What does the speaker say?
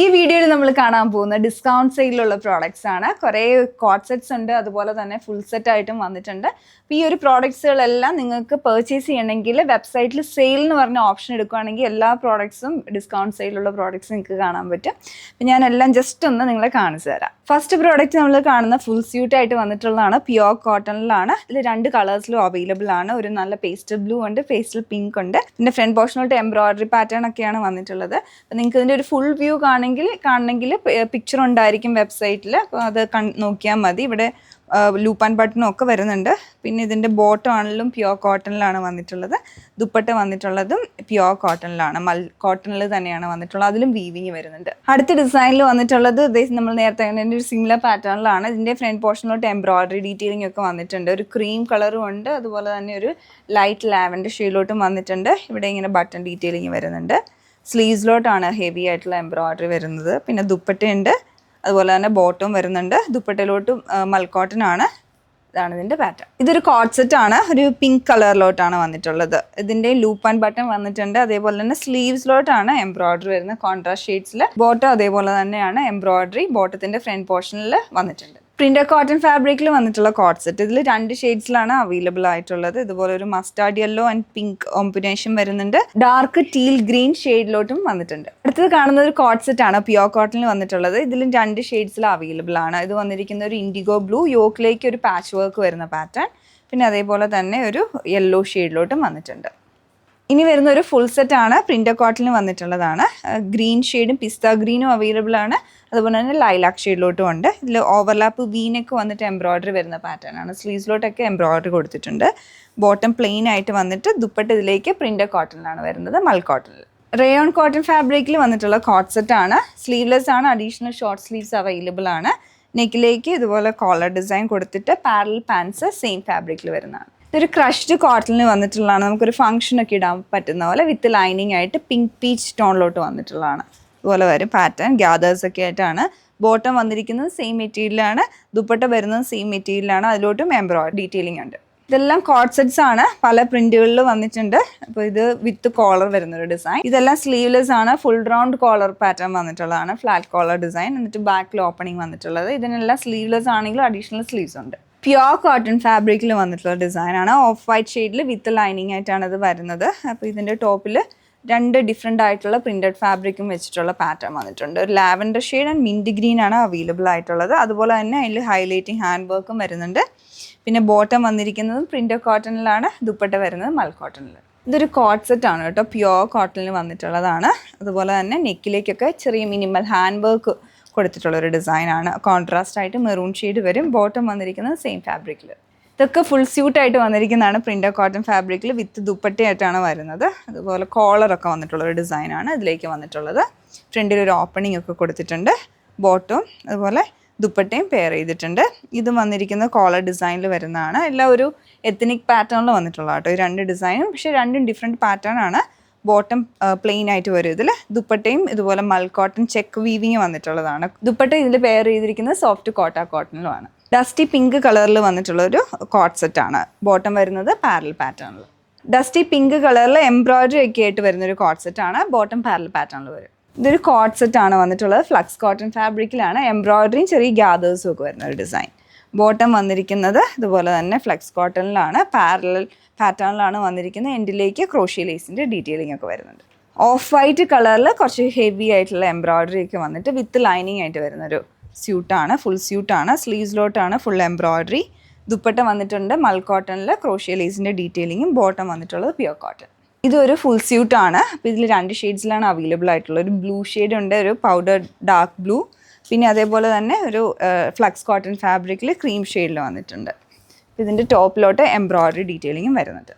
ഈ വീഡിയോയിൽ നമ്മൾ കാണാൻ പോകുന്ന ഡിസ്കൗണ്ട് സെയിലുള്ള പ്രോഡക്റ്റ്സ് ആണ്. കുറേ കോട്ട് സെറ്റ്സ് ഉണ്ട്, അതുപോലെ തന്നെ ഫുൾ സെറ്റ് ആയിട്ടും വന്നിട്ടുണ്ട്. അപ്പോൾ ഈ ഒരു പ്രോഡക്ട്സുകളെല്ലാം നിങ്ങൾക്ക് പർച്ചേസ് ചെയ്യണമെങ്കിൽ വെബ്സൈറ്റിൽ സെയിൽ എന്ന് പറഞ്ഞ ഓപ്ഷൻ എടുക്കുകയാണെങ്കിൽ എല്ലാ പ്രോഡക്ട്സും ഡിസ്കൗണ്ട് സെയിലുള്ള പ്രോഡക്ട്സ് നിങ്ങൾക്ക് കാണാൻ പറ്റും. അപ്പോൾ ഞാൻ എല്ലാം ജസ്റ്റ് ഒന്ന് നിങ്ങളെ കാണിച്ചു തരാം. ഫസ്റ്റ് പ്രോഡക്റ്റ് നമ്മൾ കാണുന്ന ഫുൾ സ്യൂട്ട് ആയിട്ട് വന്നിട്ടുള്ളതാണ്. പ്യുവർ കോട്ടണിലാണ്. ഇതിൽ 2 കളേഴ്സിലും അവൈലബിൾ ആണ്. ഒരു നല്ല പേസ്റ്റൽ ബ്ലൂ ഉണ്ട്, പേസ്റ്റൽ പിങ്ക് ഉണ്ട്. ഇതിൻ്റെ ഫ്രണ്ട് പോർഷനോട്ട് എംബ്രോയിഡറി പാറ്റേൺ ഒക്കെയാണ് വന്നിട്ടുള്ളത്. അപ്പോൾ നിങ്ങൾക്ക് ഇതിൻ്റെ ഒരു ഫുൾ വ്യൂ കാണണമെങ്കിൽ പിക്ചർ ഉണ്ടായിരിക്കും വെബ്സൈറ്റിൽ. അപ്പോൾ അത് നോക്കിയാൽ മതി. ഇവിടെ ലൂപ്പ് ആൻഡ് ബട്ടണും ഒക്കെ വരുന്നുണ്ട്. പിന്നെ ഇതിൻ്റെ ബോട്ടം ആണെങ്കിലും പ്യുവർ കോട്ടണിലാണ് വന്നിട്ടുള്ളത്. ദുപ്പട്ട വന്നിട്ടുള്ളതും പ്യുവർ കോട്ടണിലാണ്, കോട്ടണിൽ തന്നെയാണ് വന്നിട്ടുള്ളത്. അതിലും വീവിങ് വരുന്നുണ്ട്. അടുത്ത ഡിസൈനിൽ വന്നിട്ടുള്ളത് നമ്മൾ നേരത്തെ ഒരു സിമിലർ പാറ്റേണിലാണ്. ഇതിൻ്റെ ഫ്രണ്ട് പോർഷനിലോട്ട് എംബ്രോയിഡറി ഡീറ്റെയിലിംഗ് ഒക്കെ വന്നിട്ടുണ്ട്. ഒരു ക്രീം കളറും ഉണ്ട്, അതുപോലെ തന്നെ ഒരു ലൈറ്റ് ലാവൻഡർ ഷെയ്ഡിലോട്ടും വന്നിട്ടുണ്ട്. ഇവിടെ ഇങ്ങനെ ബട്ടൺ ഡീറ്റെയിലിംഗ് വരുന്നുണ്ട്. സ്ലീവ്സിലോട്ടാണ് ഹെവി ആയിട്ടുള്ള എംബ്രോയിഡറി വരുന്നത്. പിന്നെ ദുപ്പട്ടയുണ്ട്, അതുപോലെ തന്നെ ബോട്ടം വരുന്നുണ്ട്. ദുപ്പട്ടയിലോട്ടും മൽക്കോട്ടൺ ആണ്. ഇതാണ് ഇതിൻ്റെ പാറ്റേൺ. ഇതൊരു കോട്ട് സെറ്റ് ആണ്. ഒരു പിങ്ക് കളറിലോട്ടാണ് വന്നിട്ടുള്ളത്. ഇതിൻ്റെ ലൂപ്പ് ആൻഡ് ബട്ടൺ വന്നിട്ടുണ്ട്. അതേപോലെ തന്നെ സ്ലീവ്സിലോട്ടാണ് എംബ്രോയിഡറി വരുന്നത് കോൺട്രാസ്റ്റ് ഷെയ്ഡ്സിൽ. ബോട്ടം അതേപോലെ തന്നെയാണ് എംബ്രോയിഡറി ബോട്ടത്തിൻ്റെ ഫ്രണ്ട് പോർഷനിൽ വന്നിട്ടുണ്ട്. പ്രിന്റഡ് കോട്ടൺ ഫാബ്രിക്കിൽ വന്നിട്ടുള്ള കോട്ട് സെറ്റ്. ഇതിൽ 2 ഷെയ്ഡ്സിലാണ് അവൈലബിൾ ആയിട്ടുള്ളത്. ഇതുപോലെ ഒരു mustard yellow and pink combination വരുന്നുണ്ട്. ഡാർക്ക് ടീൽ ഗ്രീൻ ഷെയ്ഡിലോട്ടും വന്നിട്ടുണ്ട്. അടുത്തത് കാണുന്നത് ഒരു കോട്ട് സെറ്റ് ആണ്. പ്യുവർ കോട്ടണിൽ വന്നിട്ടുള്ളത്. ഇതിലും 2 ഷെയ്ഡ്സിൽ അവൈലബിൾ ആണ്. ഇത് വന്നിരിക്കുന്ന ഒരു ഇൻഡിഗോ ബ്ലൂ, യോക്കിലേക്ക് ഒരു പാച്ച് വർക്ക് വരുന്ന പാറ്റേൺ. പിന്നെ അതേപോലെ തന്നെ ഒരു യെല്ലോ ഷെയ്ഡിലോട്ടും വന്നിട്ടുണ്ട്. ഇനി വരുന്ന ഒരു ഫുൾ സെറ്റ് ആണ്. പ്രിന്റഡ് കോട്ടണിൽ വന്നിട്ടുള്ളതാണ്. ഗ്രീൻ ഷെയ്ഡും പിസ്ത ഗ്രീനും അവൈലബിൾ ആണ്. അതുപോലെ തന്നെ ലൈലാക്ക് ഷെയ്ഡിലോട്ടും ഉണ്ട്. ഇതിൽ ഓവർലാപ്പ് വീനൊക്കെ വന്നിട്ട് എംബ്രോയിഡറി വരുന്ന പാറ്റേൺ ആണ്. സ്ലീവ്സിലോട്ടൊക്കെ എംബ്രോയിഡറി കൊടുത്തിട്ടുണ്ട്. ബോട്ടം പ്ലെയിൻ ആയിട്ട് വന്നിട്ട് ദുപ്പട്ട ഇതിലേക്ക് പ്രിന്റഡ് കോട്ടണിലാണ് വരുന്നത്, മൽ കോട്ടണിൽ. റയോൺ കോട്ടൺ ഫാബ്രിക്കിൽ വന്നിട്ടുള്ള കോട്ട് സെറ്റ് ആണ്. സ്ലീവ്ലെസ് ആണ്. അഡീഷണൽ ഷോർട്ട് സ്ലീവ്സ് അവൈലബിൾ ആണ്. നെക്കിലേക്ക് ഇതുപോലെ കോളർ ഡിസൈൻ കൊടുത്തിട്ട് പാരലൽ പാൻസ് സെയിം ഫാബ്രിക്കിൽ വരുന്നതാണ്. ഇതൊരു ക്രഷ്ഡ് കോട്ടണിൽ വന്നിട്ടുള്ളതാണ്. നമുക്കൊരു ഫംഗ്ഷനൊക്കെ ഇടാൻ പറ്റുന്ന പോലെ വിത്ത് ലൈനിങ് ആയിട്ട് പിങ്ക് പീച്ച് ടോണിലോട്ട് വന്നിട്ടുള്ളതാണ്. ഇതുപോലെ വരും പാറ്റേൺ. ഗ്യാദേഴ്സ് ഒക്കെ ആയിട്ടാണ്. ബോട്ടം വന്നിരിക്കുന്നത് സെയിം മെറ്റീരിയലാണ്. ദുപ്പട്ട വരുന്നത് സെയിം മെറ്റീരിയലാണ്. അതിലോട്ടും എംബ്രോയിഡറി ഡീറ്റെയിലിംഗ് ഉണ്ട്. ഇതെല്ലാം കോട്ട് സെറ്റ്സ് ആണ്. പല പ്രിന്റുകളിൽ വന്നിട്ടുണ്ട്. അപ്പോൾ ഇത് വിത്ത് കോളർ വരുന്നൊരു ഡിസൈൻ. ഇതെല്ലാം സ്ലീവ്ലെസ് ആണ്. ഫുൾ റൗണ്ട് കോളർ പാറ്റേൺ വന്നിട്ടുള്ളതാണ്. ഫ്ലാറ്റ് കോളർ ഡിസൈൻ, എന്നിട്ട് ബാക്കിൽ ഓപ്പണിംഗ് വന്നിട്ടുള്ളത്. ഇതിനെല്ലാം സ്ലീവ്ലെസ് ആണെങ്കിലും അഡീഷണൽ സ്ലീവ്സ് ഉണ്ട്. പ്യുവർ കോട്ടൺ ഫാബ്രിക്കിൽ വന്നിട്ടുള്ള ഡിസൈനാണ്. ഓഫ് വൈറ്റ് ഷെയ്ഡിൽ വിത്ത് ലൈനിങ് ആയിട്ടാണ് ഇത് വരുന്നത്. അപ്പോൾ ഇതിൻ്റെ ടോപ്പിൽ 2 ഡിഫറെൻ്റ് ആയിട്ടുള്ള പ്രിന്റഡ് ഫാബ്രിക്കും വെച്ചിട്ടുള്ള പാറ്റേൺ വന്നിട്ടുണ്ട്. ഒരു lavender shade and mint green ആണ് അവൈലബിൾ ആയിട്ടുള്ളത്. അതുപോലെ തന്നെ അതിൽ ഹൈലൈറ്റിംഗ് ഹാൻഡ് വർക്കും വരുന്നുണ്ട്. പിന്നെ ബോട്ടം വന്നിരിക്കുന്നതും പ്രിന്റഡ് കോട്ടണിലാണ്. ദുപ്പട്ട വരുന്നത് മൽ കോട്ടണിൽ. ഇതൊരു കോട്ട് സെറ്റ് ആണ് കേട്ടോ. പ്യുവർ കോട്ടണിൽ വന്നിട്ടുള്ളതാണ്. അതുപോലെ തന്നെ നെക്കിലേക്കൊക്കെ ചെറിയ മിനിമൽ ഹാൻഡ് വർക്ക് കൊടുത്തിട്ടുള്ളൊരു ഡിസൈനാണ്. കോൺട്രാസ്റ്റ് ആയിട്ട് മെറൂൺ ഷെയ്ഡ് വരും. ബോട്ടം വന്നിരിക്കുന്നത് സെയിം ഫാബ്രിക്കിൽ. ഇതൊക്കെ ഫുൾ സ്യൂട്ടായിട്ട് വന്നിരിക്കുന്നതാണ്. പ്രിന്റഡ് കോട്ടൺ ഫാബ്രിക്കിൽ വിത്ത് ദുപ്പട്ടയായിട്ടാണ് വരുന്നത്. അതുപോലെ കോളറൊക്കെ വന്നിട്ടുള്ളൊരു ഡിസൈനാണ് ഇതിലേക്ക് വന്നിട്ടുള്ളത്. ഫ്രണ്ടിൽ ഒരു ഓപ്പണിംഗ് ഒക്കെ കൊടുത്തിട്ടുണ്ട്. ബോട്ടവും അതുപോലെ ദുപ്പട്ടയും പെയർ ചെയ്തിട്ടുണ്ട്. ഇത് വന്നിരിക്കുന്ന കോളർ ഡിസൈനിൽ വരുന്നതാണ്. എല്ലാം ഒരു എത്നിക് പാറ്റേണിൽ വന്നിട്ടുള്ള കേട്ടോ ഈ 2 ഡിസൈനും. പക്ഷേ 2 ഡിഫറെൻറ്റ് പാറ്റേൺ ആണ്. ബോട്ടം പ്ലെയിൻ ആയിട്ട് വരും. ഇതിൽ ദുപ്പട്ടയും ഇതുപോലെ മൽ കോട്ടൺ ചെക്ക് വീവിങ് വന്നിട്ടുള്ളതാണ്. ദുപ്പട്ട ഇതിൽ പെയർ ചെയ്തിരിക്കുന്നത് സോഫ്റ്റ് കോട്ടണിലുമാണ്. ഡസ്റ്റി പിങ്ക് കളറിൽ വന്നിട്ടുള്ള ഒരു കോട്ട് സെറ്റ് ആണ്. ബോട്ടം വരുന്നത് പാരൽ പാറ്റേണിൽ. ഡസ്റ്റി പിങ്ക് കളറിൽ എംബ്രോയിഡറി ഒക്കെ ആയിട്ട് വരുന്നൊരു കോട്ട് സെറ്റ് ആണ്. ബോട്ടം പാരൽ പാറ്റേണിൽ വരും. ഇതൊരു കോട്ട് സെറ്റ് ആണ് വന്നിട്ടുള്ളത്. Flux cotton ഫാബ്രിക്കിലാണ്. എംബ്രോയിഡറിയും ചെറിയ ഗ്യാദേഴ്സും ഒക്കെ വരുന്ന ഒരു ഡിസൈൻ. ബോട്ടം വന്നിരിക്കുന്നത് ഇതുപോലെ തന്നെ ഫ്ലക്സ് കോട്ടണിലാണ്. പാരലൽ പാറ്റേണിലാണ് വന്നിരിക്കുന്നത്. എൻഡിലേക്ക് ക്രോഷ്യ ലേസിൻ്റെ ഡീറ്റെയിലിംഗ് ഒക്കെ വരുന്നുണ്ട്. ഓഫ് വൈറ്റ് കളറിൽ കുറച്ച് ഹെവി ആയിട്ടുള്ള എംബ്രോയിഡറി ഒക്കെ വന്നിട്ട് വിത്ത് ലൈനിങ് ആയിട്ട് വരുന്നൊരു സ്യൂട്ടാണ്. ഫുൾ സ്യൂട്ടാണ്. സ്ലീവ്സിലോട്ടാണ് ഫുൾ എംബ്രോയിഡറി. ദുപ്പട്ട വന്നിട്ടുണ്ട് മൽ കോട്ടണിൽ ക്രോഷ്യ ലേസിൻ്റെ ഡീറ്റെയിലിങ്ങും. ബോട്ടം വന്നിട്ടുള്ളത് പ്യുവർ കോട്ടൺ. ഇതൊരു ഫുൾ സ്യൂട്ടാണ്. അപ്പോൾ ഇതിൽ 2 ഷെയ്ഡ്സിലാണ് അവൈലബിൾ ആയിട്ടുള്ളത്. ഒരു ബ്ലൂ ഷെയ്ഡ് ഉണ്ട്, ഒരു പൗഡർ ഡാർക്ക് ബ്ലൂ. പിന്നെ അതേപോലെ തന്നെ ഒരു ഫ്ലക്സ് കോട്ടൺ ഫാബ്രിക്കിൽ ക്രീം ഷെയ്ഡിൽ വന്നിട്ടുണ്ട്. ഇതിൻ്റെ ടോപ്പിലോട്ട് എംബ്രോയിഡറി ഡീറ്റെയിലിങ്ങും വരുന്നുണ്ട്.